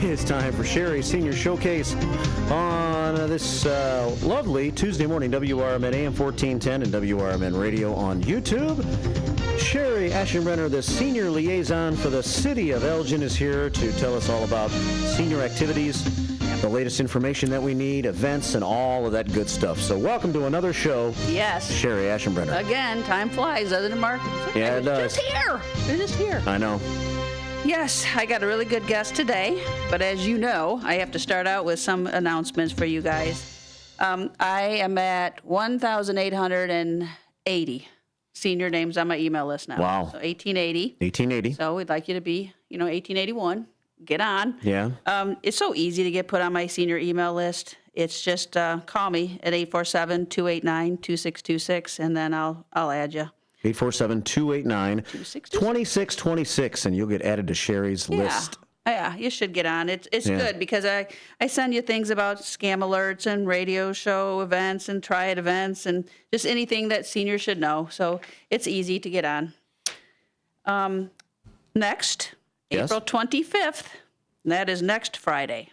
It's time for Cherie's Senior Showcase on this lovely Tuesday morning. WRMN AM 1410 and WRMN Radio on YouTube. Cherie Aschenbrenner, the Senior Liaison for the City of Elgin, is here to tell us all about senior activities, the latest information that we need, events, and all of that good stuff. So welcome to another show. Yes. Cherie Aschenbrenner. Again, time flies, doesn't it, Mark? Yeah, it does. Just here. They're just here. I know. Yes, I got a really good guest today, but as you know, I have to start out with some announcements for you guys. I am at 1,880 senior names on my email list now. Wow. So 1880. 1880. So we'd like you to be, 1881. Get on. Yeah. It's so easy to get put on my senior email list. It's just call me at 847-289-2626, and then I'll add you. 847-289-2626, and you'll get added to Cherie's list. Yeah, you should get on. It's good because I send you things about scam alerts and radio show events and triad events and just anything that seniors should know. So it's easy to get on. Next, Yes. April 25th, that is next Friday.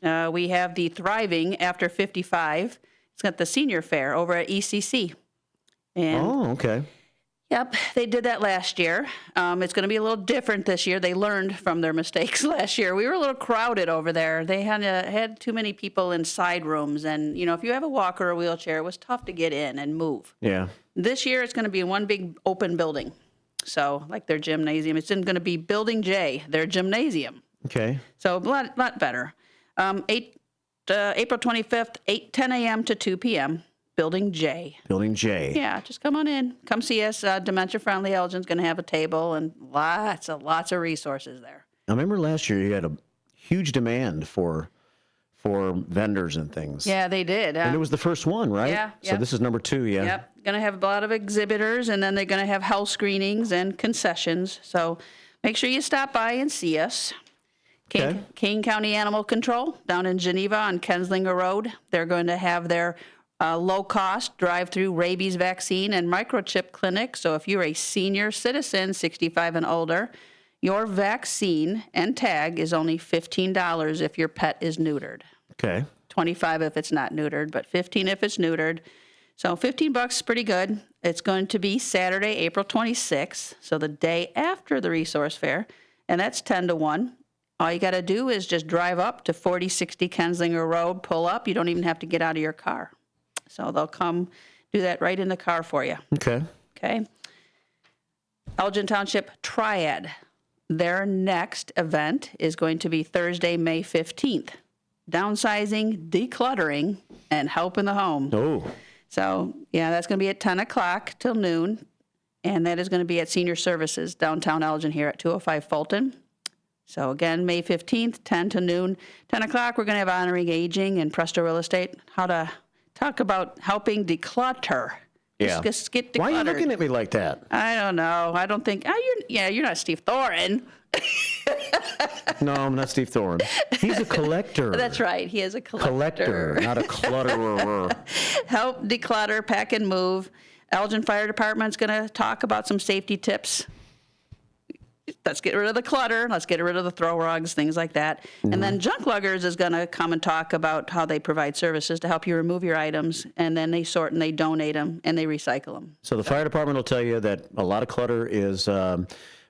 We have the Thriving After 55. It's got the senior fair over at ECC. And okay. Yep, they did that last year. It's going to be a little different this year. They learned from their mistakes last year. We were a little crowded over there. They had too many people in side rooms, and if you have a walker or a wheelchair, it was tough to get in and move. Yeah. This year, it's going to be one big open building, so like their gymnasium. It's going to be Building J, their gymnasium. Okay. So a lot better. April 25th, 10 a.m. to 2 p.m. Building J. Building J. Yeah, just come on in. Come see us. Dementia Friendly Elgin's going to have a table and lots of resources there. I remember last year you had a huge demand for vendors and things. Yeah, they did. And it was the first one, right? Yeah. So this is number 2, yeah. Yep. Going to have a lot of exhibitors, and then they're going to have health screenings and concessions. So make sure you stop by and see us. Kane County Animal Control down in Geneva on Kenslinger Road. They're going to have their low-cost drive-through rabies vaccine and microchip clinic. So if you're a senior citizen, 65 and older, your vaccine and tag is only $15 if your pet is neutered. Okay. $25 if it's not neutered, but $15 if it's neutered. So $15 is pretty good. It's going to be Saturday, April 26th, so the day after the resource fair, and that's 10 to 1. All you got to do is just drive up to 4060 Kenslinger Road, pull up. You don't even have to get out of your car. So they'll come do that right in the car for you. Okay. Elgin Township Triad. Their next event is going to be Thursday, May 15th. Downsizing, decluttering, and help in the home. Oh. So, that's going to be at 10 o'clock till noon. And that is going to be at Senior Services, downtown Elgin here at 205 Fulton. So, again, May 15th, 10 to noon. 10 o'clock, we're going to have Honoring Aging and Presto Real Estate. How to talk about helping declutter. Yeah. Just get decluttered. Why are you looking at me like that? I don't know. I don't think. You're not Steve Thoren. No, I'm not Steve Thoren. He's a collector. That's right. He is a collector. Not a clutterer. Help declutter, pack and move. Elgin Fire Department's going to talk about some safety tips. Let's get rid of the clutter. Let's get rid of the throw rugs, things like that. Mm-hmm. And then Junk Luggers is going to come and talk about how they provide services to help you remove your items, and then they sort and they donate them and they recycle them. So the fire department will tell you that a lot of clutter is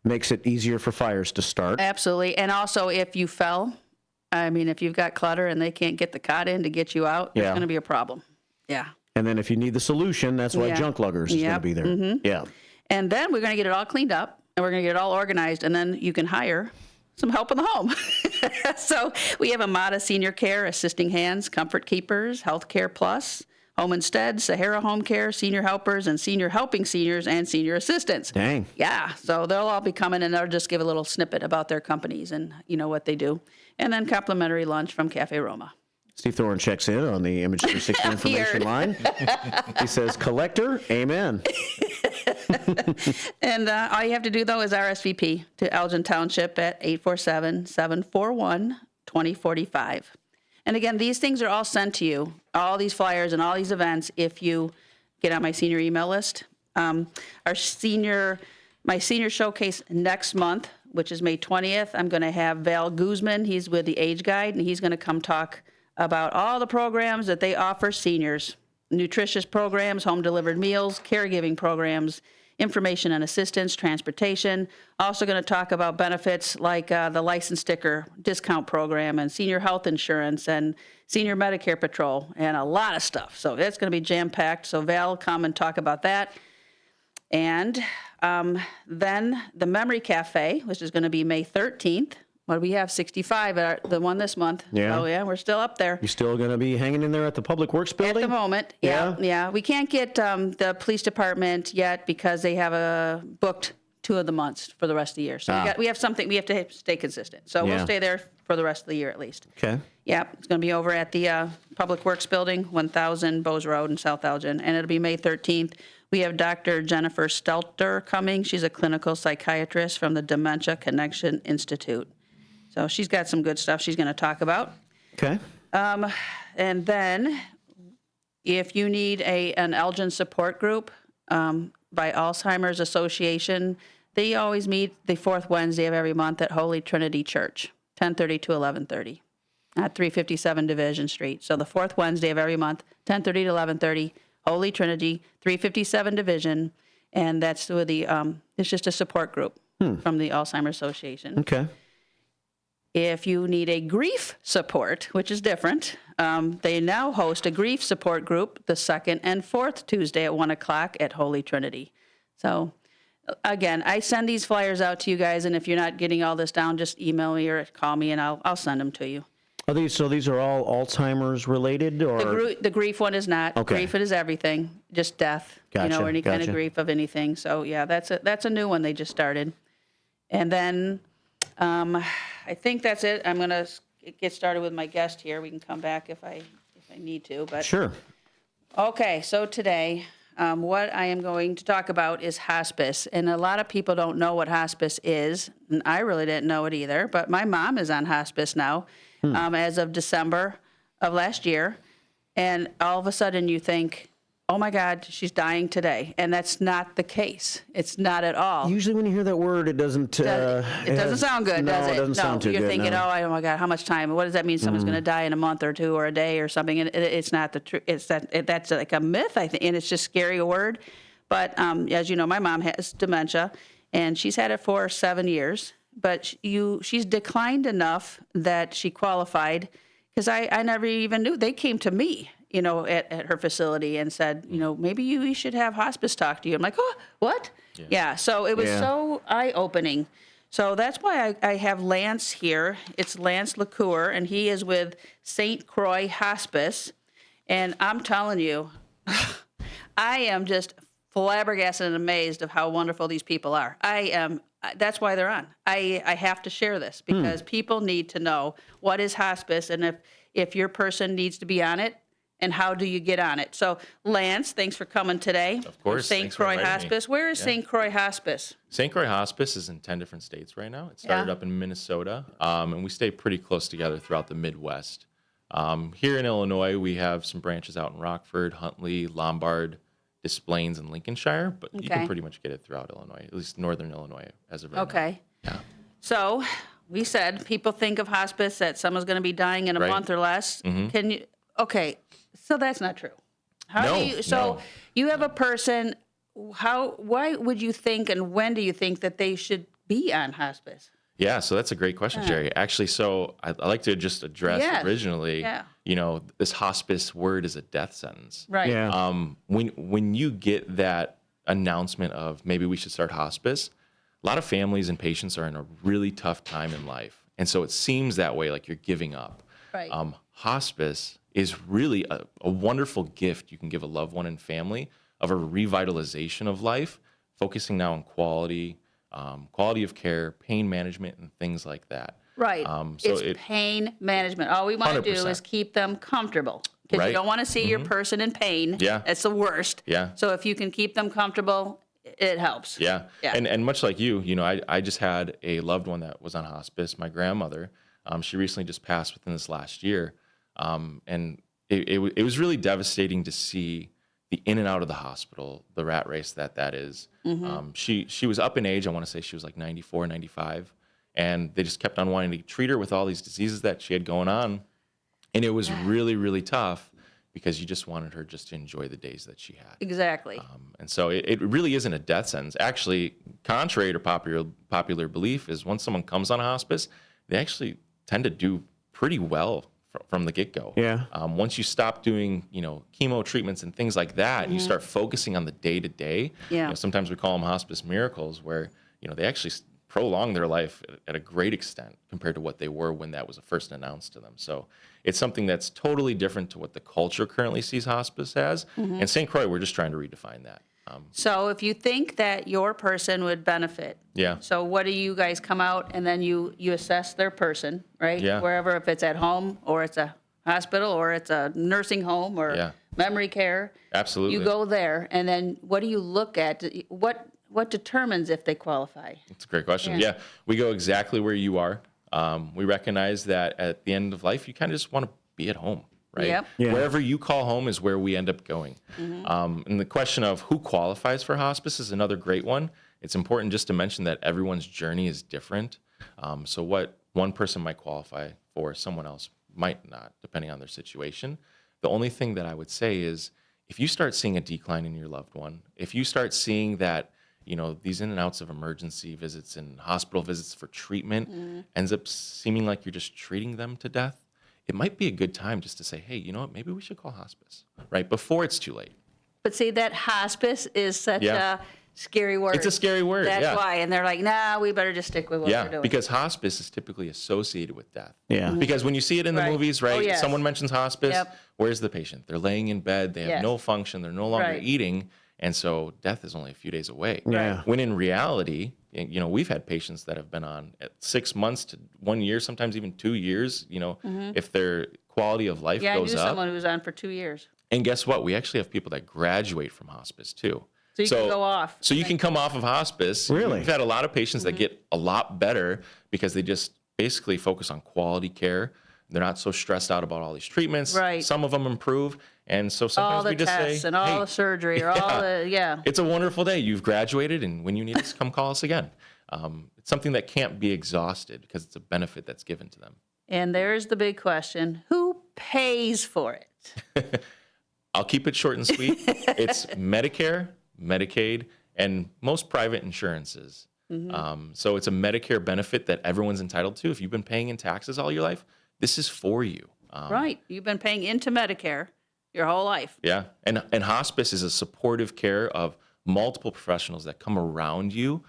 makes it easier for fires to start. Absolutely. And also, if you fell, if you've got clutter and they can't get the cot in to get you out, there's going to be a problem. Yeah. And then if you need the solution, that's why Junk Luggers is going to be there. Mm-hmm. Yeah. And then we're going to get it all cleaned up. And we're going to get it all organized, and then you can hire some help in the home. So we have Amada Senior Care, Assisting Hands, Comfort Keepers, Healthcare Plus, Home Instead, Sahara Home Care, Senior Helpers, and Senior Helping Seniors and Senior Assistants. Dang. Yeah, so they'll all be coming, and they'll just give a little snippet about their companies and what they do. And then complimentary lunch from Cafe Roma. Steve Thoren checks in on the Image 360 information line. He says, collector, amen. And all you have to do, though, is RSVP to Elgin Township at 847-741-2045. And again, these things are all sent to you, all these flyers and all these events, if you get on my senior email list. My senior showcase next month which is May 20th, I'm going to have Val Guzman. He's with the Age Guide, and he's going to come talk about all the programs that they offer seniors. Nutritious programs, home-delivered meals, caregiving programs, information and assistance, transportation. Also going to talk about benefits like the license sticker discount program and senior health insurance and senior Medicare patrol and a lot of stuff. So that's going to be jam-packed. So Val will come and talk about that. And then the Memory Cafe, which is going to be May 13th. What do we have? 65, the one this month. Yeah. Oh, yeah, we're still up there. You still going to be hanging in there at the Public Works building? At the moment, Yeah. yeah. We can't get the police department yet because they have booked 2 of the months for the rest of the year. So we have something, we have to stay consistent. So Yeah. we'll stay there for the rest of the year at least. Okay. Yeah, it's going to be over at the Public Works Building, 1000 Bowes Road in South Elgin, and it'll be May 13th. We have Dr. Jennifer Stelter coming. She's a clinical psychiatrist from the Dementia Connection Institute. So she's got some good stuff she's going to talk about. Okay. And then if you need an Elgin support group by Alzheimer's Association, they always meet the 4th Wednesday of every month at Holy Trinity Church, 10:30 to 11:30 at 357 Division Street. So the 4th Wednesday of every month, 10:30 to 11:30, Holy Trinity, 357 Division, and that's with it's just a support group from the Alzheimer's Association. Okay. If you need a grief support, which is different, they now host a grief support group the 2nd and 4th Tuesday at 1 o'clock at Holy Trinity. So, again, I send these flyers out to you guys, and if you're not getting all this down, just email me or call me, and I'll send them to you. These are all Alzheimer's related, or The grief one is not. Okay. Grief, it is everything, just death, Gotcha, or any kind of gotcha. grief of anything. So, yeah, that's a new one they just started. And then I think that's it. I'm going to get started with my guest here. We can come back if I need to. But sure. okay, so today, what I am going to talk about is hospice. And a lot of people don't know what hospice is, and I really didn't know it either. But my mom is on hospice now as of December of last year. And all of a sudden you think, oh my God, she's dying today. And that's not the case. It's not at all. Usually when you hear that word, it doesn't... it doesn't sound good, does it? No, it doesn't sound too you're good. thinking, no. oh my God, how much time? What does that mean? Someone's going to die in a month or 2 or a day or something? And it's not the truth. That's like a myth, I think, and it's just scary a word. But as you know, my mom has dementia, and she's had it for 7 years. But she's declined enough that she qualified, because I never even knew. They came to me, at her facility and said, maybe we should have hospice talk to you. I'm like, oh, what? Yeah. So it was so eye-opening. So that's why I have Lance here. It's Lance LaCour, and he is with St. Croix Hospice. And I'm telling you, I am just flabbergasted and amazed of how wonderful these people are. That's why they're on. I have to share this because people need to know what is hospice, and if your person needs to be on it, and how do you get on it. So, Lance, thanks for coming today. Of course. St. Croix Hospice. Where is St. Croix Hospice? St. Croix Hospice is in 10 different states right now. It started up in Minnesota, and we stay pretty close together throughout the Midwest. Here in Illinois, we have some branches out in Rockford, Huntley, Lombard, Des Plaines, and Lincolnshire, but you can pretty much get it throughout Illinois, at least northern Illinois as of right now. Okay. Yeah. So, we said people think of hospice that someone's going to be dying in a month or less. Can you? Okay, so that's not true. You have a person. Why would you think, and when do you think that they should be on hospice? Yeah, so that's a great question, Cherie. Actually, so I'd like to just address originally, this hospice word is a death sentence. Right. Yeah. When you get that announcement of maybe we should start hospice, a lot of families and patients are in a really tough time in life. And so it seems that way, like you're giving up. Right. Hospice is really a wonderful gift you can give a loved one and family of a revitalization of life, focusing now on quality of care, pain management, and things like that. Right. It's pain management. All we want to do 100%. is keep them comfortable, because you don't want to see your person in pain. Yeah. That's the worst. Yeah. So if you can keep them comfortable, it helps. Yeah. Yeah. And much like you, I just had a loved one that was on hospice, my grandmother. She recently just passed within this last year. And it was really devastating to see the in and out of the hospital, the rat race that is. She was up in age. I want to say she was like 94, 95. and they just kept on wanting to treat her with all these diseases that she had going on. And it was really, really tough because you just wanted her just to enjoy the days that she had. Exactly. And so it really isn't a death sentence. Actually, contrary to popular belief, is once someone comes on a hospice, they actually tend to do pretty well from the get-go. Yeah. Once you stop doing, chemo treatments and things like that, and you start focusing on the day-to-day. Yeah. Sometimes we call them hospice miracles, where they actually prolong their life at a great extent compared to what they were when that was first announced to them. So it's something that's totally different to what the culture currently sees hospice as. And St. Croix, we're just trying to redefine that. So if you think that your person would benefit, Yeah. so what do you guys come out and then you assess their person, right? Yeah. Wherever, if it's at home or it's a hospital or it's a nursing home or memory care. Absolutely. You go there and then what do you look at? What determines if they qualify? It's a great question. Yeah. We go exactly where you are. We recognize that at the end of life, you kind of just want to be at home, right? Yep. Yeah. Wherever you call home is where we end up going. And the question of who qualifies for hospice is another great one. It's important just to mention that everyone's journey is different. So what one person might qualify for, someone else might not, depending on their situation. The only thing that I would say is if you start seeing a decline in your loved one, if you start seeing that these in and outs of emergency visits and hospital visits for treatment ends up seeming like you're just treating them to death, it might be a good time just to say, hey, you know what, maybe we should call hospice, right? Before it's too late. But see, that hospice is such a scary word. It's a scary word. That's why. And they're like, nah, we better just stick with what we're doing. Because hospice is typically associated with death. Yeah. Because when you see it in the movies, right? Oh, yes. Someone mentions hospice. Yep. Where's the patient? They're laying in bed. They have no function. They're no longer Right. eating. And so death is only a few days away. Yeah. When in reality, we've had patients that have been on at 6 months to 1 year, sometimes even 2 years, if their quality of life I goes knew up. someone who was on for 2 years. And guess what? We actually have people that graduate from hospice too. So you can go off. So you can come off of hospice. Really? We've had a lot of patients that get a lot better because they just basically focus on quality care. They're not so stressed out about all these treatments. Right. Some of them improve. And so sometimes All the we just tests say, and all hey, the surgery or all the, it's a wonderful day. You've graduated, and when you need us, come call us again. It's something that can't be exhausted because it's a benefit that's given to them. And there's the big question, who pays for it? I'll keep it short and sweet. It's Medicare, Medicaid, and most private insurances. So it's a Medicare benefit that everyone's entitled to. If you've been paying in taxes all your life, this is for you. Right. You've been paying into Medicare your whole life. Yeah. And hospice is a supportive care of multiple professionals that come around you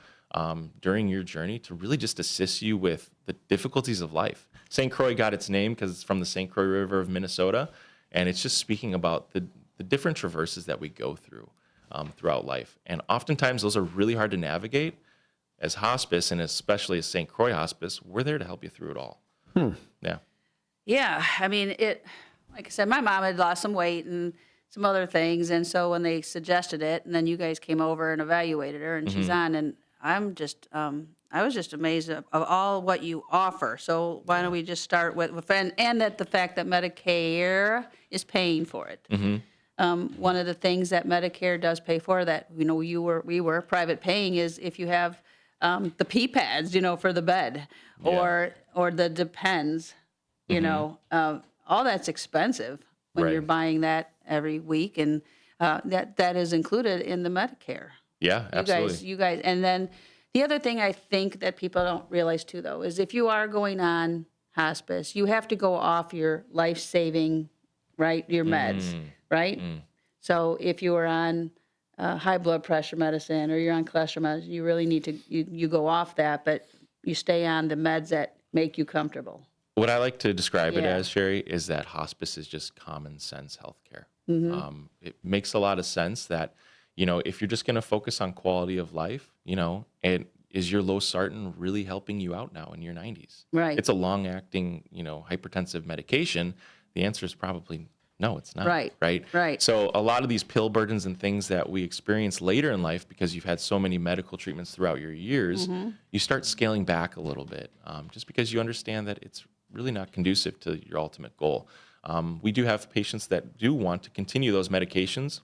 during your journey to really just assist you with the difficulties of life. St. Croix got its name because it's from the St. Croix River of Minnesota. And it's just speaking about the different traverses that we go through throughout life. And oftentimes those are really hard to navigate. As hospice, and especially as St. Croix Hospice, we're there to help you through it all. Yeah. Yeah. I mean, like I said, my mom had lost some weight and some other things. And so when they suggested it, and then you guys came over and evaluated her, and she's on, and I was just amazed of all what you offer. So why don't we just start with and that the fact that Medicare is paying for it. One of the things that Medicare does pay for that, we were private paying is if you have the pee pads, for the bed or the Depends, all that's expensive when you're buying that every week. And that is included in the Medicare. Yeah, absolutely. You guys, and then the other thing I think that people don't realize too, though, is if you are going on hospice, you have to go off your life-saving, right, your meds, right? So if you are on high blood pressure medicine or you're on cholesterol medicine, you really need to, you go off that, but you stay on the meds that make you comfortable. What I like to describe it as, Cherie, is that hospice is just common sense healthcare. It makes a lot of sense that, if you're just going to focus on quality of life, and is your losartan really helping you out now in your 90s? Right. It's a long-acting, hypertensive medication. The answer is probably no, it's not. Right. So a lot of these pill burdens and things that we experience later in life because you've had so many medical treatments throughout your years, you start scaling back a little bit just because you understand that it's really not conducive to your ultimate goal. We do have patients that do want to continue those medications.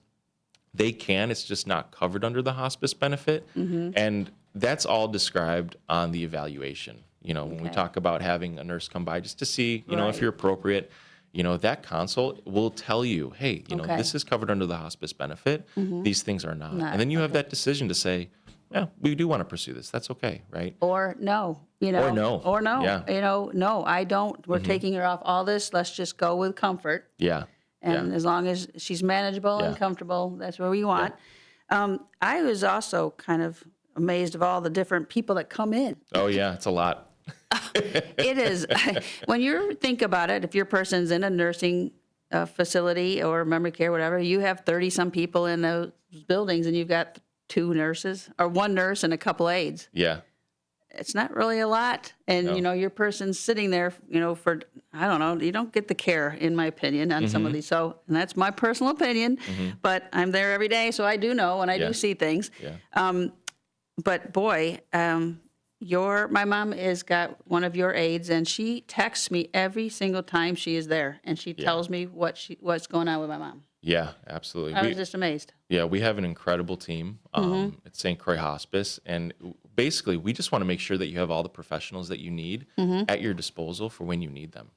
They can, it's just not covered under the hospice benefit. And that's all described on the evaluation. When we talk about having a nurse come by just to see, if Right. you're appropriate, that consult will tell you, hey, this is covered under the hospice benefit. These things are not. And then you have that decision to say, yeah, we do want to pursue this. That's okay, right? Or no, Or no. Or no. Yeah. No, I don't. We're taking her off all this. Let's just go with comfort. Yeah. And yeah. as long as she's manageable and Yeah. comfortable, that's what we want. I was also kind of amazed of all the different people that come in. Oh, yeah, it's a lot. It is. When you think about it, if your person's in a nursing facility or memory care, whatever, you have 30-some people in those buildings and you've got 2 nurses or 1 nurse and a couple aides. Yeah. It's not really a lot. And, No. your person's sitting there, for, I don't know, you don't get the care, in my opinion, on some of these. So, and that's my personal opinion, but I'm there every day, so I do know and I Yeah. do see things. Yeah. But boy, my mom has got one of your aides, and she texts me every single time she is there, and she tells me what's going on with my mom. Yeah, absolutely. I was just amazed. Yeah, we have an incredible team at St. Croix Hospice, and basically, we just want to make sure that you have all the professionals that you need at your disposal for when you need them.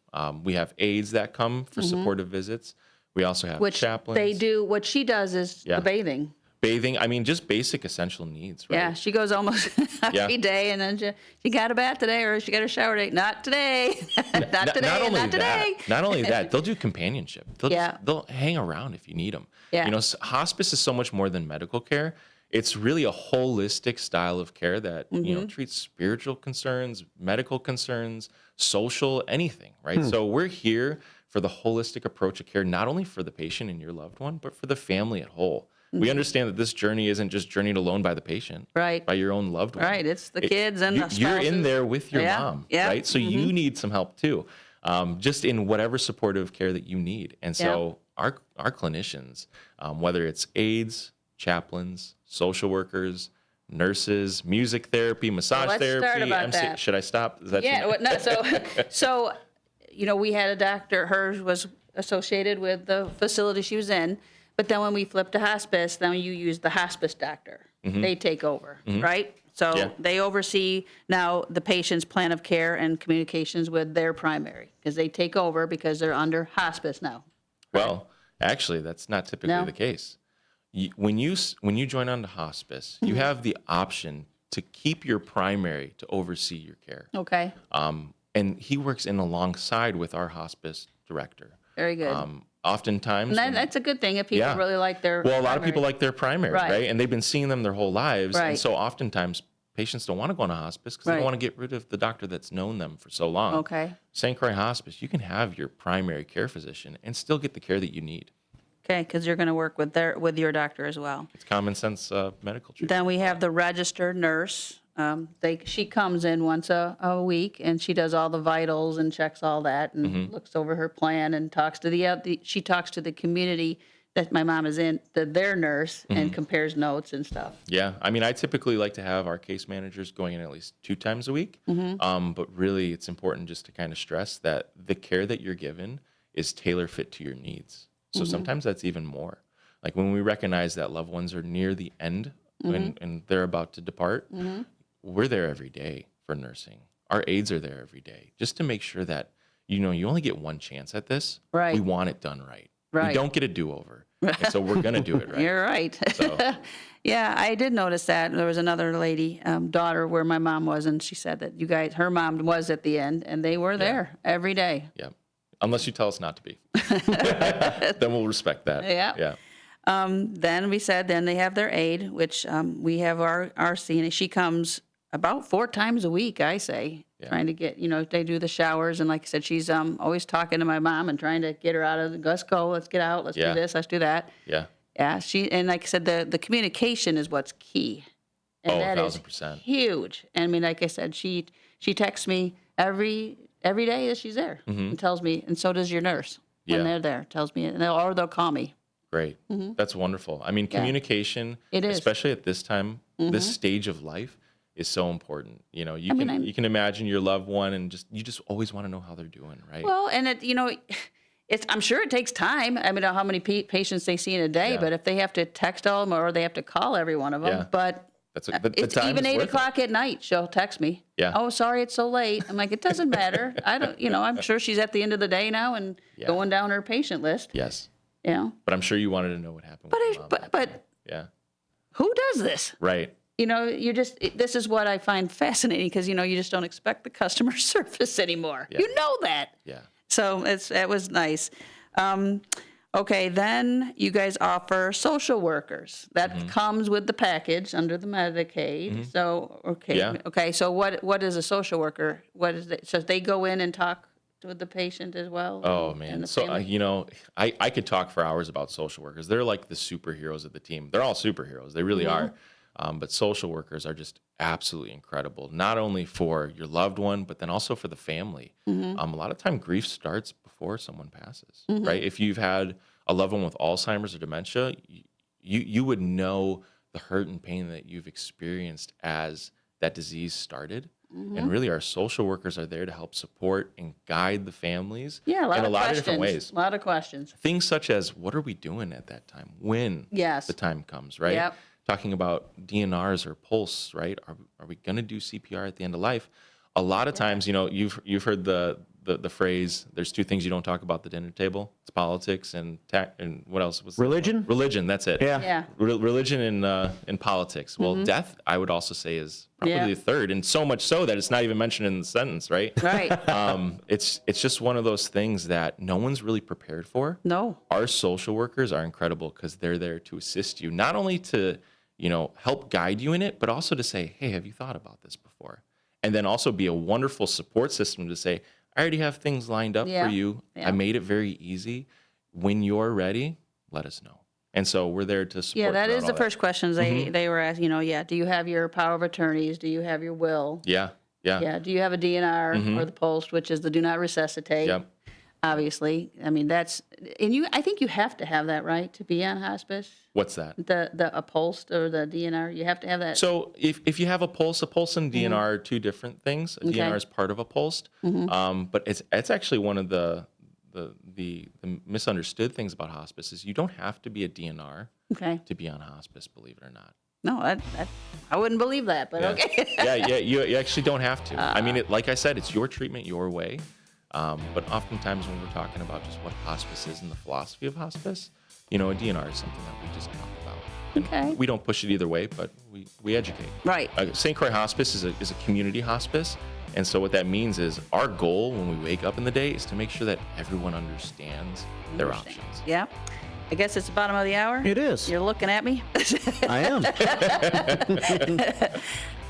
We have aides that come for supportive visits. We also have chaplains. They do. What she does is the bathing. Bathing, just basic essential needs, right? Yeah, she goes almost every day, and then she got a bath today, or she got a shower today. Not today. Not today. Not today. Not only that, they'll do companionship. They'll hang around if you need them. Yeah. Hospice is so much more than medical care. It's really a holistic style of care that treats spiritual concerns, medical concerns, social, anything, right? So we're here for the holistic approach of care, not only for the patient and your loved one, but for the family at whole. We understand that this journey isn't just journeyed alone by the patient, Right. by your own loved one. Right. It's the kids and the spouses. You're in there with your mom, Yeah. right? So you need some help too, just in whatever supportive care that you need. And so our clinicians, whether it's aides, chaplains, social workers, nurses, music therapy, massage Let's therapy. start about that. Should I stop? Is that So we had a doctor. Hers was associated with the facility she was in. But then when we flip to hospice, then you use the hospice doctor. They take over, right? So they oversee now the patient's plan of care and communications with their primary, because they take over because they're under hospice now. Well, actually, that's not typically the case. When you join on to hospice, you have the option to keep your primary to oversee your care. Okay. And he works in alongside with our hospice director. Very good. Oftentimes, And that's a good thing if people really like their well, a lot of primary. people like their primary, right? And they've been seeing them their whole lives. Right. And so oftentimes patients don't want to go on a hospice because they don't want to get rid of the doctor that's known them for so long. Okay. St. Croix Hospice, you can have your primary care physician and still get the care that you need. Okay, because you're going to work with your doctor as well. It's common sense medical treatment. Then we have the registered nurse. She comes in once a week, and she does all the vitals and checks all that, and looks over her plan and talks to she talks to the community that my mom is in, their nurse, and compares notes and stuff. Yeah, I typically like to have our case managers going in at least 2 times a week. But really, it's important just to kind of stress that the care that you're given is tailor fit to your needs. So sometimes that's even more. Like when we recognize that loved ones are near the end and they're about to depart, we're there every day for nursing. Our aides are there every day just to make sure that, you only get one chance at this. Right. We want it done right. Right. We don't get a do-over. And so we're going to do it right. You're right. So. Yeah, I did notice that. There was another lady, daughter, where my mom was, and she said that her mom was at the end, and they were there every day. Yeah. Unless you tell us not to be. Then we'll respect that. Yeah. Yeah. Then we said, then they have their aide, which we have our CNA. She comes about 4 times a week, I say, trying to get, they do the showers. And like I said, she's always talking to my mom and trying to get her out of let's go, let's get out, let's do this, let's do that. Yeah. Yeah. And like I said, the communication is what's key. And that is 1,000%. huge. And like I said, she texts me every day that she's there and tells me, and so does your nurse when they're there, tells me, or they'll call me. Great. That's wonderful. communication, It is. especially at this time, this stage of life, is so important. You can imagine your loved one, and you just always want to know how they're doing, right? Well, and I'm sure it takes time. I don't know how many patients they see in a day, but if they have to text all of them or they have to call every one of them, but That's the It's time even is 8 worth it. o'clock at night. She'll text me. Yeah. Oh, sorry, it's so late. I'm like, it doesn't matter. I don't, I'm sure she's at the end of the day now and Yeah. going down her patient list. Yes. But I'm sure you wanted to know what happened with your mom that but day. Yeah. who does this? Right. This is what I find fascinating because, you just don't expect the customer service anymore. Yeah. You know that. Yeah. So it was nice. Okay, then you guys offer social workers. That comes with the package under the Medicaid. So, okay. Yeah. Okay, so what is a social worker? What is it? So they go in and talk with the patient as well? Oh, and man. the So, family? I could talk for hours about social workers. They're like the superheroes of the team. They're all superheroes. They really are. But social workers are just absolutely incredible, not only for your loved one, but then also for the family. A lot of time grief starts before someone passes, right? If you've had a loved one with Alzheimer's or dementia, you would know the hurt and pain that you've experienced as that disease started. And really, our social workers are there to help support and guide the families Yeah, in a lot of different ways. A lot of questions. Things such as, what are we doing at that time? When Yes. the time comes, right? Yep. Talking about DNRs or pulse, right? Are we going to do CPR at the end of life? A lot of times, you've heard the phrase, there's two things you don't talk about at the dinner table. It's politics and what else was Religion? Religion, that's it. Yeah. Yeah. Religion and politics. Well, death, I would also say, is probably Yeah. the third, and so much so that it's not even mentioned in the sentence, right? Right. It's just one of those things that no one's really prepared for. No. Our social workers are incredible because they're there to assist you, not only to help guide you in it, but also to say, hey, have you thought about this before? And then also be a wonderful support system to say, I already have things lined up Yeah. for you. Yeah. I made it very easy. When you're ready, let us know. And so we're there to support. Yeah, that throughout is all the first questions Mm-hmm. they were asking. Do you have your power of attorneys? Do you have your will? Yeah. Yeah. Do you have a DNR or the post, which is the do not resuscitate? Yep. Obviously, I mean I think you have to have that, right, to be on hospice. What's that? A post or the DNR, you have to have that. So if you have a pulse and DNR are two different things. A Okay. DNR is part of a pulse, but it's actually one of the misunderstood things about hospice is you don't have to be a DNR Okay. to be on hospice, believe it or not. No, I wouldn't believe that, but Yeah. okay. yeah, you actually don't have to. I mean, like I said, it's your treatment, your way. But oftentimes when we're talking about just what hospice is and the philosophy of hospice, a DNR is something that we just talk about. Okay. We don't push it either way, but we educate. Right. St. Croix Hospice is a community hospice. And so what that means is our goal when we wake up in the day is to make sure that everyone understands their options. Yeah. I guess it's the bottom of the hour. It is. You're looking at me. I am.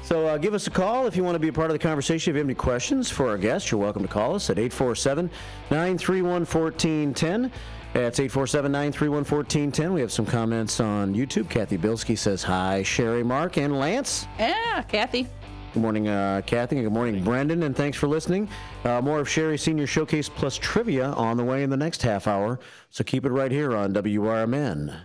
So give us a call if you want to be a part of the conversation. If you have any questions for our guests, you're welcome to call us at 847-931-1410. That's 847-931-1410. We have some comments on YouTube. Kathy Bilski says, hi, Cherie, Mark, and Lance. Yeah, Kathy. Good morning, Kathy, and good morning, Brendan, and thanks for listening. More of Cherie Senior Showcase plus trivia on the way in the next half hour, so keep it right here on WRMN.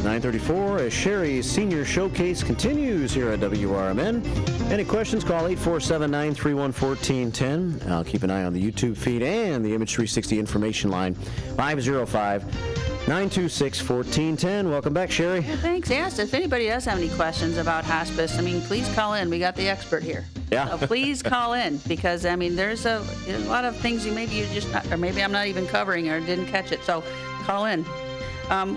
9:34 as Cherie Senior Showcase continues here at WRMN. Any questions, call 847-931-1410. I'll keep an eye on the YouTube feed and the Image 360 information line, 505-926-1410. Welcome back, Cherie. Yeah, thanks. Yes, if anybody does have any questions about hospice, please call in. We got the expert here. Yeah. So please call in because, there's a lot of things you just not, or maybe I'm not even covering or didn't catch it. So call in.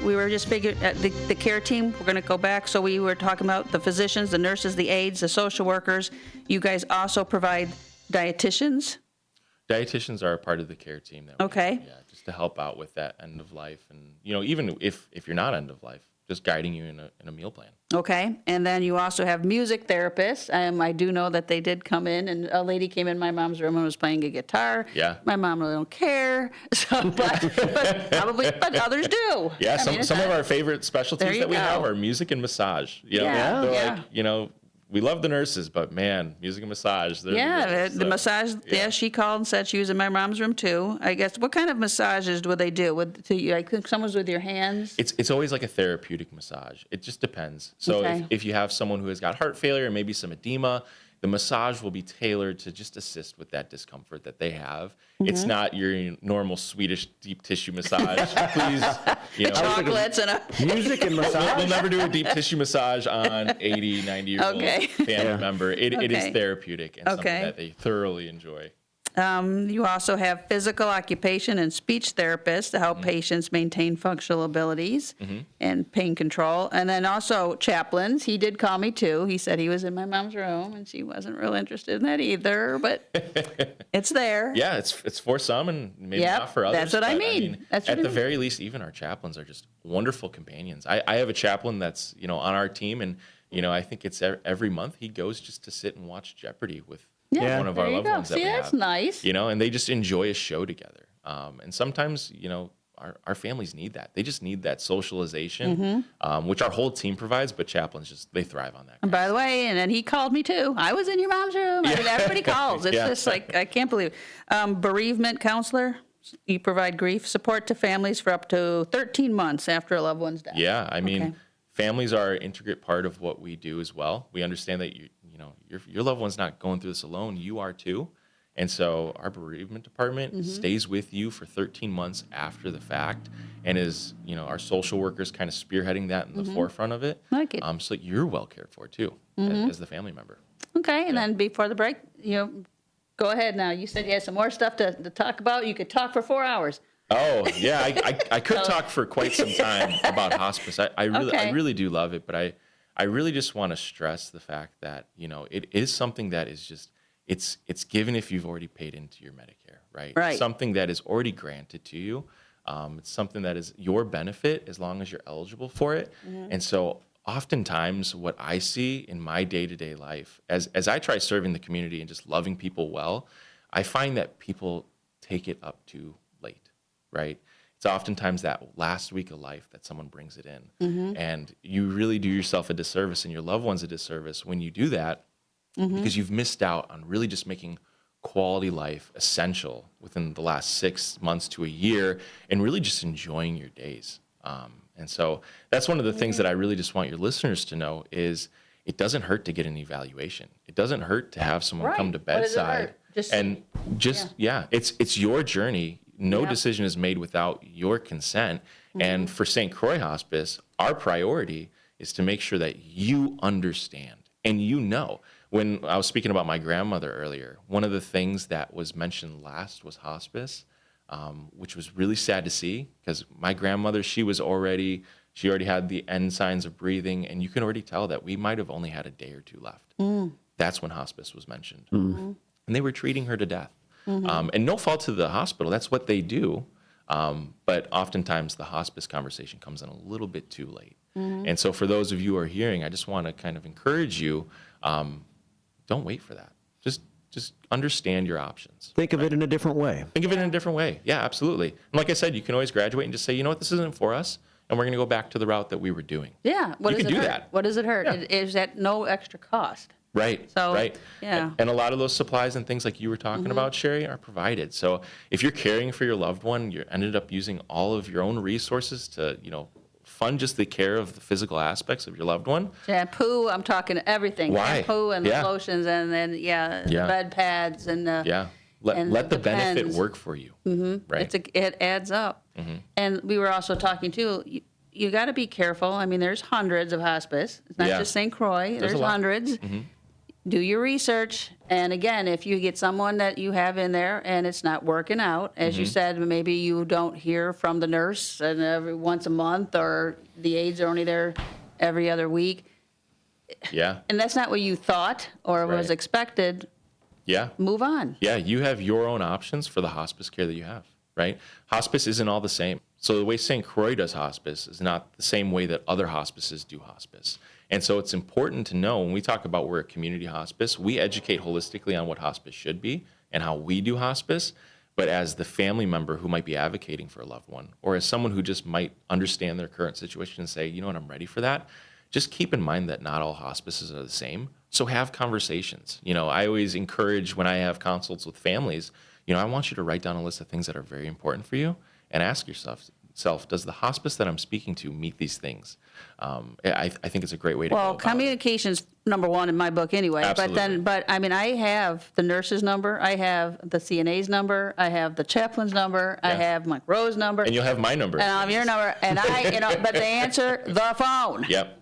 We were just figuring the care team. We're going to go back. So we were talking about the physicians, the nurses, the aides, the social workers. You guys also provide dietitians. Dietitians are a part of the care team. That we Okay. have, yeah, just to help out with that end of life. And, even if you're not end of life, just guiding you in a meal plan. Okay, and then you also have music therapists. I do know that they did come in, and a lady came in my mom's room and was playing a guitar. Yeah. My mom really don't care, but others do. Yeah, it's some of not- our favorite There specialties you that we have go. are music and massage. Yeah, They're yeah. like, we love the nurses, but man, music and massage. They're Yeah, the the massage. Yeah, she called and said she was in my mom's room too. I guess what kind of massages would they do? I think someone's with your hands. It's always like a therapeutic massage. It just depends. So Okay. if you have someone who has got heart failure and maybe some edema, the massage will be tailored to just assist with that discomfort that they have. It's not your normal Swedish deep tissue massage. Please, Chocolates and a Music and massage. we'll never do a deep tissue massage on 80, 90-year-old Okay. family member. It is Okay. therapeutic and something that they thoroughly enjoy. You also have physical, occupation, and speech therapists to help patients maintain functional abilities and pain control. And then also chaplains. He did call me too. He said he was in my mom's room and she wasn't real interested in that either, but it's there. Yeah, it's for some and maybe Yep, not for others. that's what I but, mean. That's what at I the mean. very least, even our chaplains are just wonderful companions. I have a chaplain that's on our team, and I think it's every month he goes just to sit and watch Jeopardy with one of there our you loved go. ones that See, we that's have. nice. And they just enjoy a show together. And sometimes, our families need that. They just need that socialization, which our whole team provides, but chaplains they thrive on that. And by the way, and then he called me too. I was in your mom's room. I mean, everybody calls. It's just like, I can't believe it. Bereavement counselor. You provide grief support to families for up to 13 months after a loved one's death. Yeah, I mean, Okay. families are an intricate part of what we do as well. We understand that your loved one's not going through this alone. You are too. And so our bereavement department stays with you for 13 months after the fact, and is our social workers kind of spearheading that in the forefront of it. Like it. So you're well cared for too as the family member. Okay, and then before the break, go ahead now. You said you had some more stuff to talk about. You could talk for 4 hours. Oh yeah, I could talk for quite some time about hospice. I really do love it, but I really just want to stress the fact that it is something that is just it's given if you've already paid into your Medicare, right? Right. It's something that is already granted to you. It's something that is your benefit as long as you're eligible for it. And so oftentimes what I see in my day-to-day life, as I try serving the community and just loving people well, I find that people take it up too late. Right? It's oftentimes that last week of life that someone brings it in. And you really do yourself a disservice and your loved ones a disservice when you do that, because you've missed out on really just making quality life essential within the last 6 months to a year, and really just enjoying your days. And so that's one of the things that I really just want your listeners to know is it doesn't hurt to get an evaluation. It doesn't hurt to have someone come to What does it bedside. hurt? It's your journey. No decision is made without your consent. And for St. Croix Hospice, our priority is to make sure that you understand. And when I was speaking about my grandmother earlier, one of the things that was mentioned last was hospice, which was really sad to see, because my grandmother, she already had the end signs of breathing, and you can already tell that we might have only had a day or two left. That's when hospice was mentioned. And they were treating her to death. And no fault to the hospital. That's what they do. But oftentimes the hospice conversation comes in a little bit too late. And so for those of you who are hearing, I just want to kind of encourage you, don't wait for that. Just understand your options. Think of it in a different way. Think of it in a different way. Yeah, absolutely. And like I said, you can always graduate and just say, you know what, this isn't for us, and we're going to go back to the route that we were doing. Yeah. You can do that. What does it hurt? Is that no extra cost? Right. So, right. yeah. And a lot of those supplies and things like you were talking about, Cherie, are provided. So if you're caring for your loved one, you ended up using all of your own resources to, fund just the care of the physical aspects of your loved one. Shampoo, I'm talking everything. Why? Shampoo and the lotions, and then the bed pads and Let the benefit pens. work for you. Right. It adds up. And we were also talking too. You got to be careful. I mean, there's hundreds of hospice. It's not just St. Croix. There's a lot. hundreds. Do your research. And again, if you get someone that you have in there and it's not working out, as you said, maybe you don't hear from the nurse and every once a month, or the aides are only there every other week. Yeah. And that's not what you thought or was Right. expected. Yeah. Move on. Yeah, you have your own options for the hospice care that you have, right? Hospice isn't all the same. So the way St. Croix does hospice is not the same way that other hospices do hospice. And so it's important to know when we talk about we're a community hospice, we educate holistically on what hospice should be and how we do hospice. But as the family member who might be advocating for a loved one, or as someone who just might understand their current situation and say, you know what, I'm ready for that, just keep in mind that not all hospices are the same. So have conversations. I always encourage when I have consults with families, I want you to write down a list of things that are very important for you and ask yourself, myself, does the hospice that I'm speaking to meet these things? I think it's a great way to go Well, about communication's number one in my book anyway. Absolutely. But I mean, I have the nurse's number, I have the CNA's number, I have the chaplain's number, I have Mike Rowe's number, And you'll have my number. and I have your number, and but they answer the phone. Yep.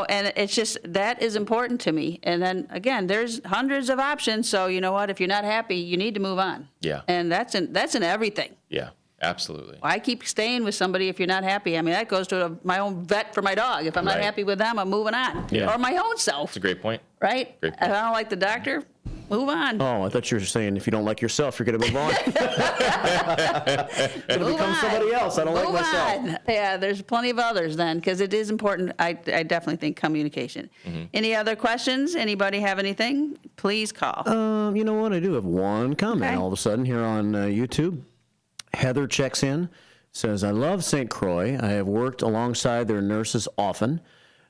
And it's just, that is important to me. And then, again, there's hundreds of options, so you know what? If you're not happy, you need to move on. Yeah. And that's in everything. Yeah, absolutely. I keep staying with somebody if you're not happy. I mean, that goes to my own vet for my dog. If I'm not Right. happy with them, I'm moving on. Yeah. Or my own self, That's a great point. right? Great If point. I don't like the doctor, move on. Oh, I thought you were saying if you don't like yourself, you're going to move on. Going to Move become on. somebody else. I don't like Move myself. on. Yeah, there's plenty of others then, because it is important. I definitely think communication. Mm-hmm. Any other questions? Anybody have anything? Please call. You know what? I do have one comment Okay. all of a sudden here on YouTube. Heather checks in, says, I love St. Croix. I have worked alongside their nurses often.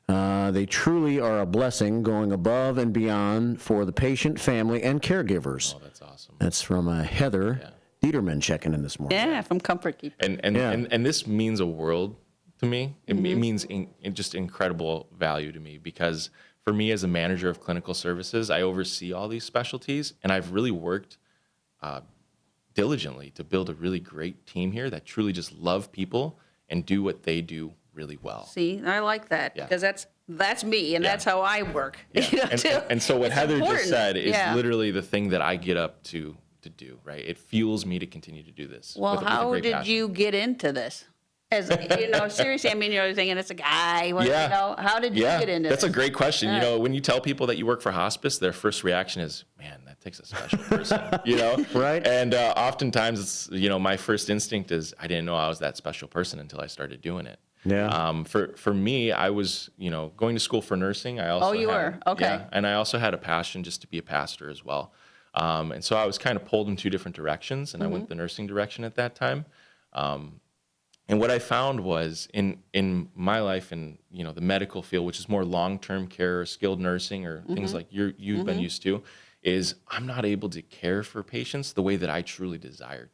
They truly are a blessing, going above and beyond for the patient, family, and caregivers. Oh, that's awesome. That's from Heather Dieterman checking in this morning. Yeah, from Comfort Keep. And this means a world to me. It Mm-hmm. means just incredible value to me, because for me as a manager of clinical services, I oversee all these specialties, and I've really worked diligently to build a really great team here that truly just love people and do what they do really well. See, I like that, Yeah. because that's me, and that's how I work. Yeah. Too. And so what It's Heather important. just said is Yeah. literally the thing that I get up to do, right? It fuels me to continue to do this. Well, with a how great did passion. you get into this? As seriously, I mean, you're thinking it's a guy. Yeah. How did you get into That's this? a great question. You know, when you tell people that you work for hospice, their first reaction is, man, that takes a special person, Right. And oftentimes it's, my first instinct is, I didn't know I was that special person until I started doing it. Yeah. For me, I was, going to school for nursing. I also you were? Okay. Yeah, and I also had a passion just to be a pastor as well. And so I was kind of pulled in two different directions, and I went the nursing direction at that time. And what I found was in my life in, the medical field, which is more long-term care or skilled nursing or things like you've been used to, is I'm not able to care for patients the way that I truly desire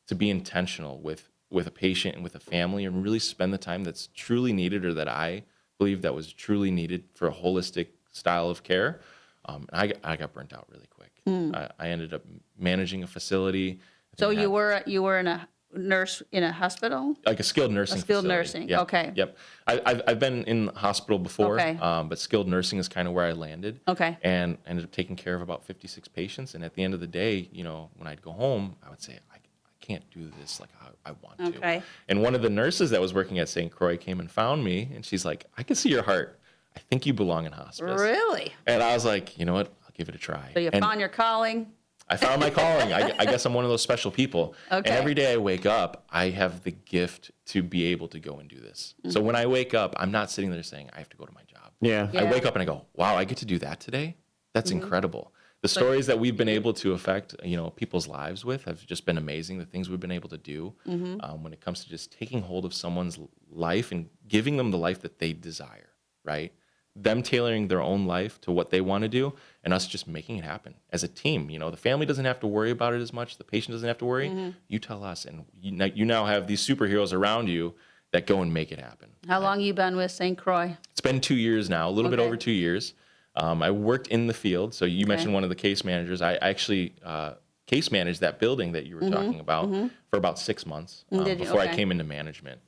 to be intentional with a patient and with a family and really spend the time that's truly needed, or that I believe that was truly needed for a holistic style of care. And I got burnt out really quick. I ended up managing a facility. So you were in a nurse in a hospital? Like a skilled nursing skilled facility. nursing, Yep. okay. Yep. I've been in the hospital before, Okay. But skilled nursing is kind of where I landed. Okay. And ended up taking care of about 56 patients. And at the end of the day, when I'd go home, I would say, I can't do this like I want to. Okay. And one of the nurses that was working at St. Croix came and found me, and she's like, I can see your heart. I think you belong in hospice. Really? And I was like, you know what? I'll give it a try. So you And found your calling? I found my calling. I guess I'm one of those special people. Okay. And every day I wake up, I have the gift to be able to go and do this. So when I wake up, I'm not sitting there saying, I have to go to my job. Yeah. Yeah. I wake up and I go, wow, I get to do that today? That's incredible. The stories that we've been able to affect, people's lives with have just been amazing. The things we've been able to do when it comes to just taking hold of someone's life and giving them the life that they desire, right? Them tailoring their own life to what they want to do, and us just making it happen as a team. The family doesn't have to worry about it as much. The patient doesn't have to worry. You tell us, and you now have these superheroes around you that go and make it happen. How long you been with St. Croix? It's been 2 years now, a little bit Okay. over 2 years. I worked in the field. So you mentioned one of the case managers. I actually case managed that building that you were talking about for about 6 months Did you? before I Okay. came into management.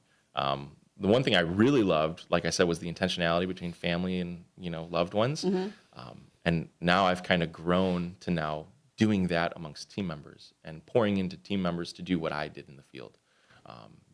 The one thing I really loved, like I said, was the intentionality between family and loved ones. And now I've kind of grown to now doing that amongst team members and pouring into team members to do what I did in the field.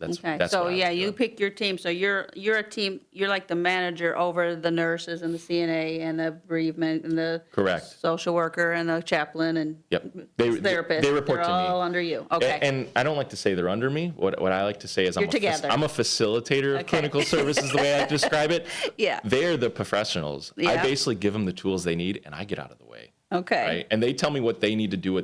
Okay, That's so what I yeah, was you doing. pick your team. So you're a team. You're like the manager over the nurses and the CNA and the bereavement and the Correct. social worker and the chaplain and Yep. therapist. They report They're to me. all under you. Okay. And I don't like to say they're under me. What I like to say is I'm together. I'm a facilitator of Okay. clinical services, the way I like to describe it. Yeah. They're the professionals. I Yeah. basically give them the tools they need, and I get out of the way. Okay. Right? And they tell me what they need to do,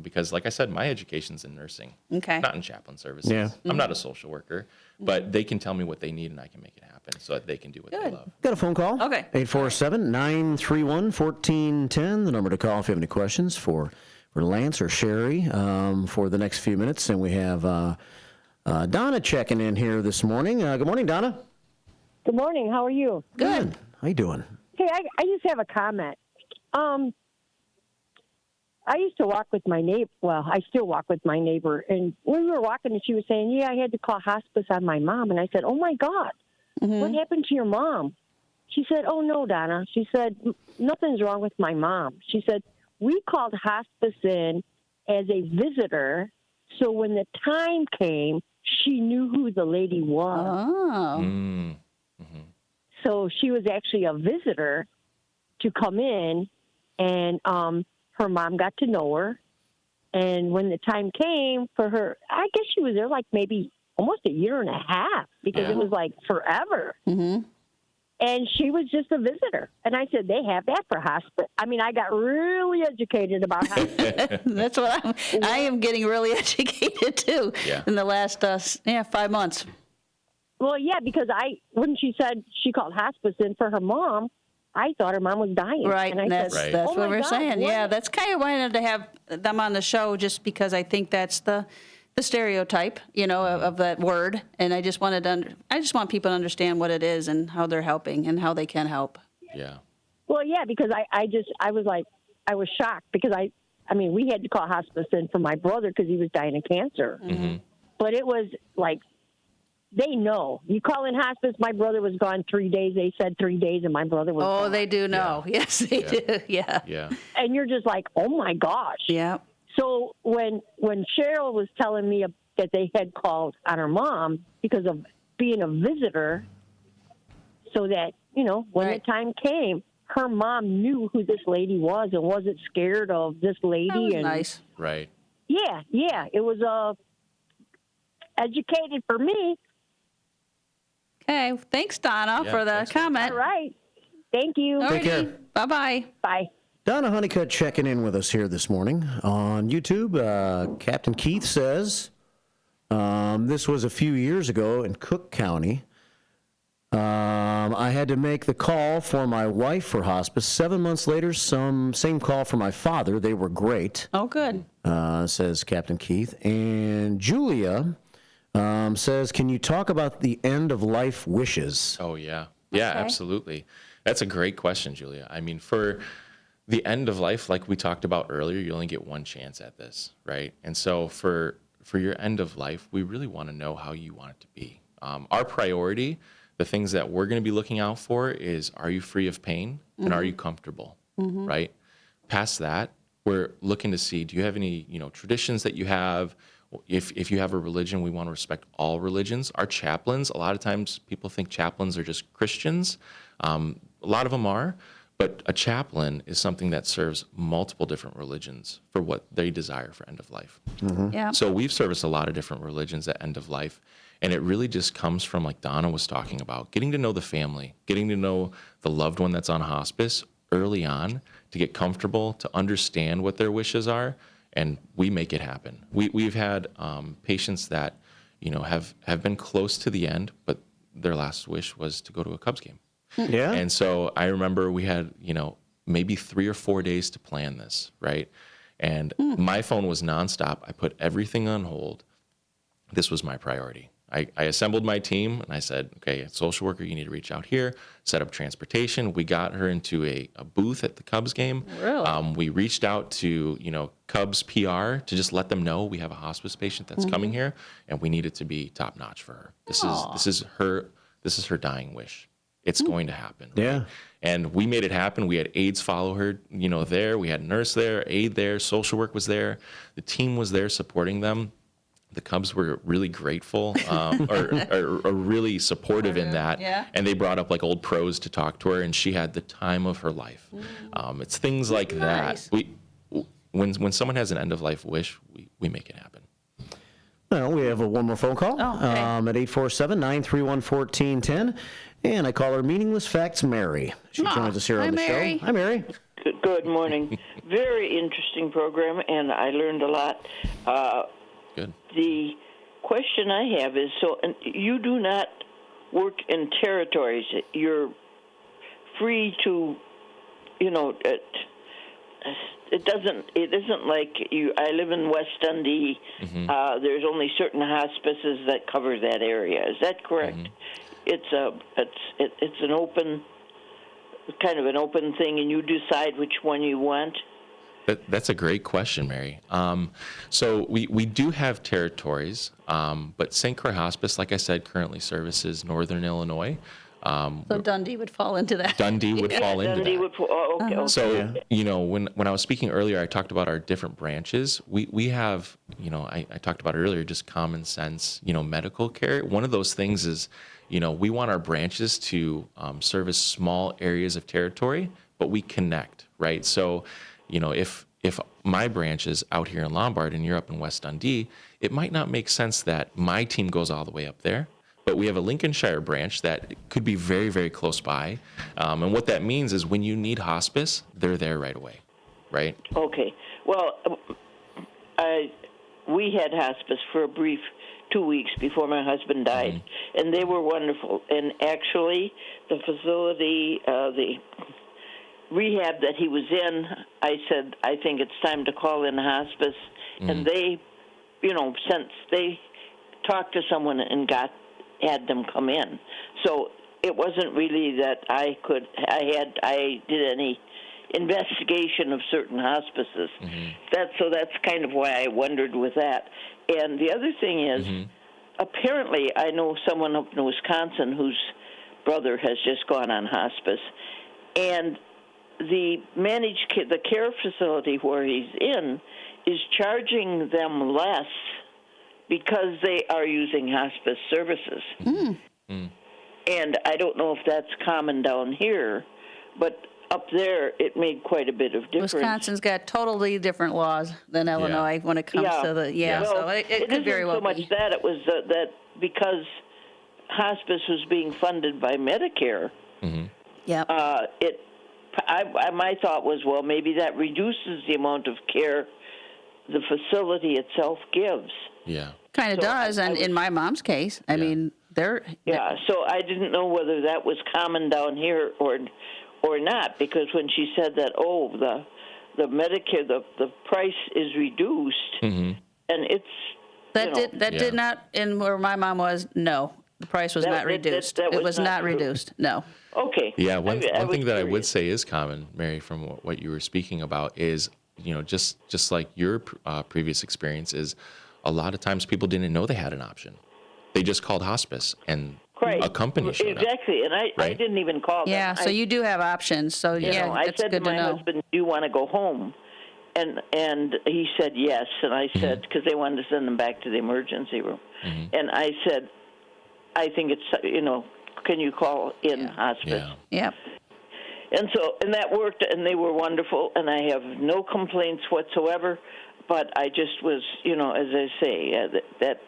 because, like I said, my education's in nursing, Okay. not in chaplain services. Yeah. I'm not a social worker, but they can tell me what they need, and I can make it happen so that they can do what they Good. love. Got a phone call. Okay. 847-931-1410, the number to call if you have any questions for Lance or Cherie for the next few minutes. And we have Donna checking in here this morning. Good morning, Donna. Good morning. How are you? Good. How you doing? Hey, I just have a comment. I used to walk with my neighbor. Well, I still walk with my neighbor. And when we were walking, and she was saying, yeah, I had to call hospice on my mom. And I said, oh, my God, what happened to your mom? She said, oh, no, Donna. She said, nothing's wrong with my mom. She said, we called hospice in as a visitor. So when the time came, she knew who the lady was. Oh. So she was actually a visitor to come in, and her mom got to know her. And when the time came for her, I guess she was there like maybe almost a year and a half, because it was like forever. And she was just a visitor. And I said, they have that for hospice. I mean, I got really educated about hospice. That's what I am getting really educated too in the last 5 months. Well, yeah, because when she said she called hospice in for her mom, I thought her mom was dying. Right, and I that's said, what my we're God, saying. what? Yeah, that's kind of why I wanted to have them on the show, just because I think that's the stereotype, of that word. And I just wanted I just want people to understand what it is and how they're helping and how they can help. Yeah. Well, yeah, because I was shocked, because I mean, we had to call hospice in for my brother because he was dying of cancer. But it was like, they know. You call in hospice, my brother was gone 3 days. They said 3 days, and my brother was gone. Oh, they do know. Yeah. Yes, they do. Yeah. And you're just like, oh, my gosh. Yeah. So when Cheryl was telling me that they had called on her mom because of being a visitor, so that, when the time came, her mom knew who this lady was and wasn't scared of this lady. That was and nice. Right. Yeah. It was educated for me. Okay. Thanks, Donna, for the comment. All right. Thank you. Take care. Bye-bye. Bye. Donna Honeycutt checking in with us here this morning on YouTube. Captain Keith says, this was a few years ago in Cook County. I had to make the call for my wife for hospice. 7 months later, same call for my father. They were great, Oh, good. says Captain Keith. And Julia says, can you talk about the end of life wishes? Oh, yeah. Yeah, Okay. absolutely. That's a great question, Julia. I mean, for the end of life, like we talked about earlier, you only get one chance at this, right? And so for your end of life, we really want to know how you want it to be. Our priority, the things that we're going to be looking out for is, are you free of pain and are you comfortable, right? Past that, we're looking to see, do you have any, traditions that you have? If you have a religion, we want to respect all religions. Our chaplains, a lot of times people think chaplains are just Christians. A lot of them are. But a chaplain is something that serves multiple different religions for what they desire for end of life. Yeah. So we've serviced a lot of different religions at end of life. And it really just comes from, like Donna was talking about, getting to know the family, getting to know the loved one that's on hospice early on, to get comfortable, to understand what their wishes are, and we make it happen. We've had patients that, have been close to the end, but their last wish was to go to a Cubs game. Yeah. And so I remember we had, maybe 3 or 4 days to plan this, right? And my phone was nonstop. I put everything on hold. This was my priority. I assembled my team and I said, okay, social worker, you need to reach out here, set up transportation. We got her into a booth at the Cubs game. Really? We reached out to, Cubs PR to just let them know we have a hospice patient that's coming here and we need it to be top notch for her. This is her dying wish. It's going to happen. Right? Yeah. And we made it happen. We had aides follow her, there. We had a nurse there, aide there, social work was there. The team was there supporting them. The Cubs were really grateful or really supportive in that. Yeah. And they brought up like old pros to talk to her, and she had the time of her life. It's things like Nice. that. When someone has an end of life wish, we make it happen. Well, we have one more phone call Oh, okay. at 847-931-1410. And I call her Meaningless Facts Mary. She joins us here Hi, on the Mary. show. Hi, Mary. Good morning. Very interesting program, and I learned a lot. Good. The question I have is, and you do not work in territories. You're free to, It isn't like you. I live in West Dundee. There's only certain hospices that cover that area. Is that correct? It's an open, kind of an open thing, and you decide which one you want. That's a great question, Mary. So we do have territories, but St. Croix Hospice, like I said, currently services Northern Illinois. So Dundee would fall into that. Dundee would fall into Dundee that. would. Okay. So, when I was speaking earlier, I talked about our different branches. We have, I talked about it earlier, just common sense, medical care. One of those things is, we want our branches to service small areas of territory, but we connect, right? So, if my branch is out here in Lombard and you're up in West Dundee, it might not make sense that my team goes all the way up there. But we have a Lincolnshire branch that could be very, very close by. And what that means is when you need hospice, they're there right away, right? Okay. Well, we had hospice for a brief 2 weeks before my husband died, and they were wonderful. And actually, the facility, the rehab that he was in, I said, I think it's time to call in hospice. And they, since they talked to someone and had them come in. So it wasn't really that I did any investigation of certain hospices. That's kind of why I wondered with that. And the other thing is, apparently I know someone up in Wisconsin whose brother has just gone on hospice, and the care facility where he's in is charging them less because they are using hospice services. And I don't know if that's common down here, but up there it made quite a bit of difference. Wisconsin's got totally different laws than Illinois when it comes to the, Well, so it could very well so much be. that, it was that because hospice was being funded by Medicare, my thought was, well, maybe that reduces the amount of care the facility itself gives. Yeah. Kind of does, and in my mom's case, I mean, so I didn't know whether that was common down here or not, because when she said that, the Medicare, the price is reduced, and it's did not, in where my mom was, no, the price was not reduced. It was not reduced, no. Okay. Yeah, one thing that I would curious. say is common, Mary, from what you were speaking about is, just like your previous experience is, a lot of times people didn't know they had an option. They just called hospice, and a company showed up. Exactly, and I didn't even call them. Yeah, so you do have options, so I it's said good to to my know. husband, do you want to go home? And he said yes, and I said, because they wanted to send them back to the emergency room. And I said, I think it's, can you call in hospice? Yeah. And that worked, and they were wonderful, and I have no complaints whatsoever. But I just was, as I say, that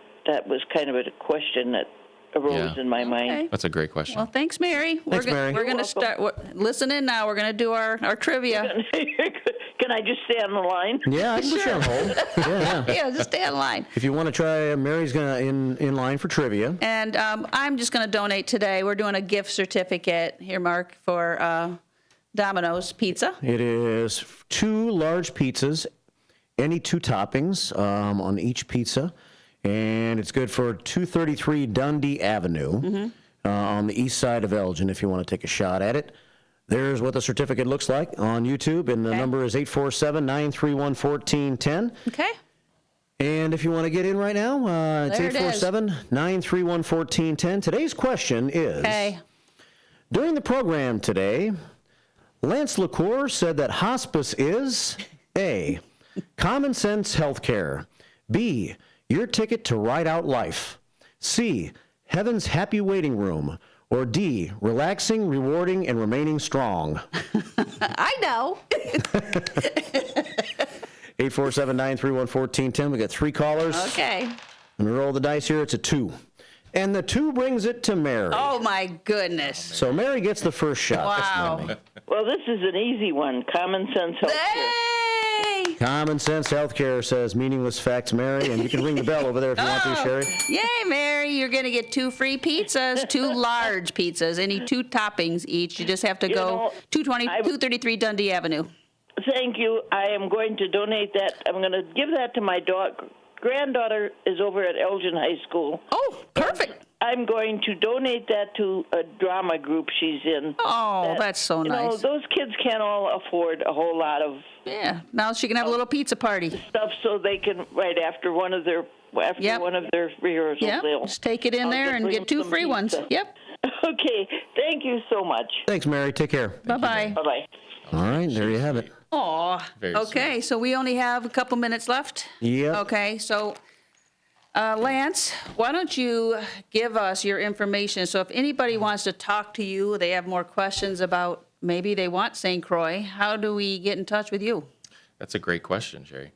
was kind of a question that arose in my mind. That's a great question. Well, thanks, Mary. Thanks, Mary. We're going to start. Listen in now. We're going to do our trivia. Can I just stay on the line? Yeah, I can put you on hold. Yeah, just stay on line. If you want to try, Mary's going to in line for trivia. And I'm just going to donate today. We're doing a gift certificate here, Mark, for Domino's Pizza. It is 2 large pizzas, any 2 toppings on each pizza, and it's good for 233 Dundee Avenue on the east side of Elgin if you want to take a shot at it. There's what the certificate looks like on YouTube, and the number is 847-931-1410. Okay. And if you want to get in right now, it's 847-931-1410. Today's question is, during the program today, Lance LaCour said that hospice is A, common sense healthcare, B, your ticket to ride out life, C, heaven's happy waiting room, or D, relaxing, rewarding, and remaining strong. I know. 847-931-1410. We got 3 callers. Okay. And we roll the dice here. It's a 2. And the 2 brings it to Mary. Oh, my goodness. So Mary gets the first shot. Wow. Well, this is an easy one. Common sense healthcare. Hey! Common sense healthcare says meaningless facts, Mary. And you can ring the bell over there if you want to, Cherie. Yay, Mary. You're going to get 2 free pizzas, 2 large pizzas, any 2 toppings each. You just have to go 233 Dundee Avenue. Thank you. I am going to donate that. I'm going to give that to my granddaughter is over at Elgin High School. Oh, perfect. I'm going to donate that to a drama group she's in. Oh, that's so You nice. know, those kids can't all afford a whole lot of Yeah. Now she can have a little pizza party. stuff, so they can right after one of their one of their rehearsals. Yep. Just take it in there just and bring get 2 some free ones. pizza. Yep. Okay. Thank you so much. Thanks, Mary. Take care. Bye-bye. Bye-bye. All right, there you have it. Aw. Very Okay, so we only have a couple minutes left. Yep. Okay, so Lance, why don't you give us your information? So if anybody wants to talk to you, they have more questions about maybe they want St. Croix, how do we get in touch with you? That's a great question, Cherie.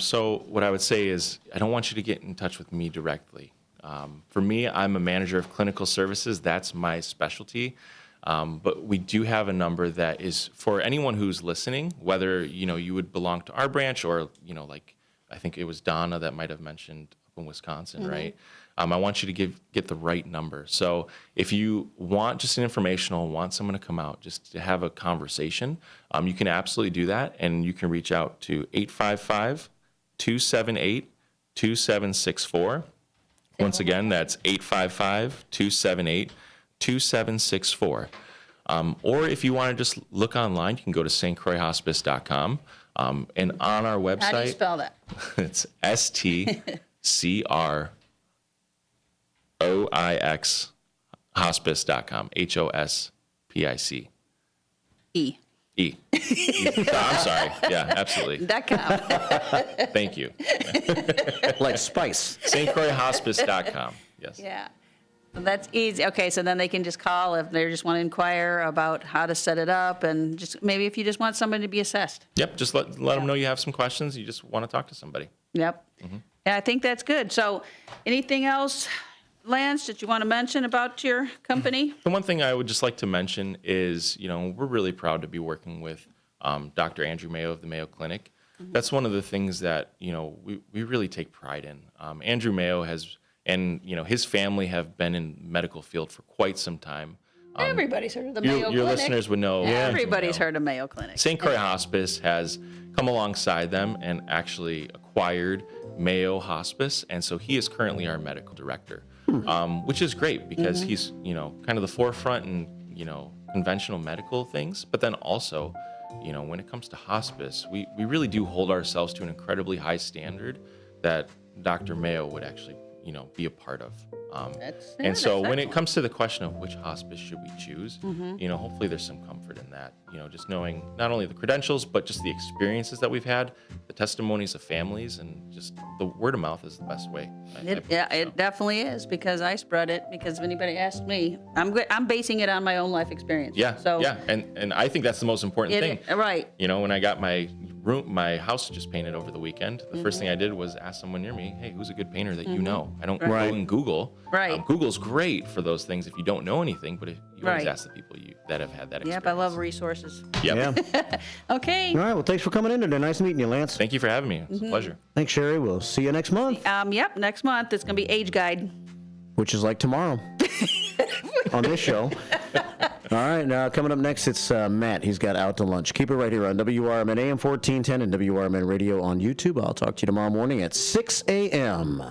So what I would say is I don't want you to get in touch with me directly. For me, I'm a manager of clinical services. That's my specialty. But we do have a number that is for anyone who's listening, whether, you would belong to our branch or, like I think it was Donna that might have mentioned up in Wisconsin, right? I want you to get the right number. So if you want just an informational, want someone to come out just to have a conversation, you can absolutely do that. And you can reach out to 855-278-2764. Once again, that's 855-278-2764. Or if you want to just look online, you can go to stcroixhospice.com. And on our website, How do you spell that? it's STCROIX hospice.com. HOSPICE. E. I'm sorry. Yeah, absolutely. .com. Thank you. Like spice. stcroixhospice.com. Yes. Yeah. So that's easy. Okay, so then they can just call if they just want to inquire about how to set it up and just maybe if you just want somebody to be assessed. Yep. Just let them know you have some questions. You just want to talk to somebody. Yep. Yeah, I think that's good. So anything else, Lance, that you want to mention about your company? The one thing I would just like to mention is, we're really proud to be working with Dr. Andrew Mayo of the Mayo Clinic. That's one of the things that, we really take pride in. Andrew Mayo and his family have been in the medical field for quite some time. Everybody's heard of the Mayo Clinic. Your listeners would know. Everybody's heard of Mayo Clinic. St. Croix Hospice has come alongside them and actually acquired Mayo Hospice, and so he is currently our medical director, which is great because he's kind of the forefront in conventional medical things, but then also when it comes to hospice, we really do hold ourselves to an incredibly high standard that Dr. Mayo would actually be a part of. And so when it comes to the question of which hospice should we choose, hopefully there's some comfort in that, just knowing not only the credentials, but just the experiences that we've had, the testimonies of families, and just the word of mouth is the best way. It definitely is because I spread it because if anybody asked me, I'm basing it on my own life experience. Yeah, So yeah, and I think that's the most important thing. Right. When I got my house just painted over the weekend, the first thing I did was ask someone near me, hey, who's a good painter that you know? I don't go and Google. Right. Google's great for those things if you don't know anything, but you always Right. ask the people that have had that experience. Yep, I love resources. Yep. Yeah. Okay. All right, well, thanks for coming in today. Nice meeting you, Lance. Thank you for having me. It's a pleasure. Thanks, Cherie. We'll see you next month, Yep, next month it's going to be Age Guide. which is like tomorrow on this show. All right, now coming up next, it's Matt. He's got Out to Lunch. Keep it right here on WRMN AM 1410 and WRMN Radio on YouTube. I'll talk to you tomorrow morning at 6 a.m.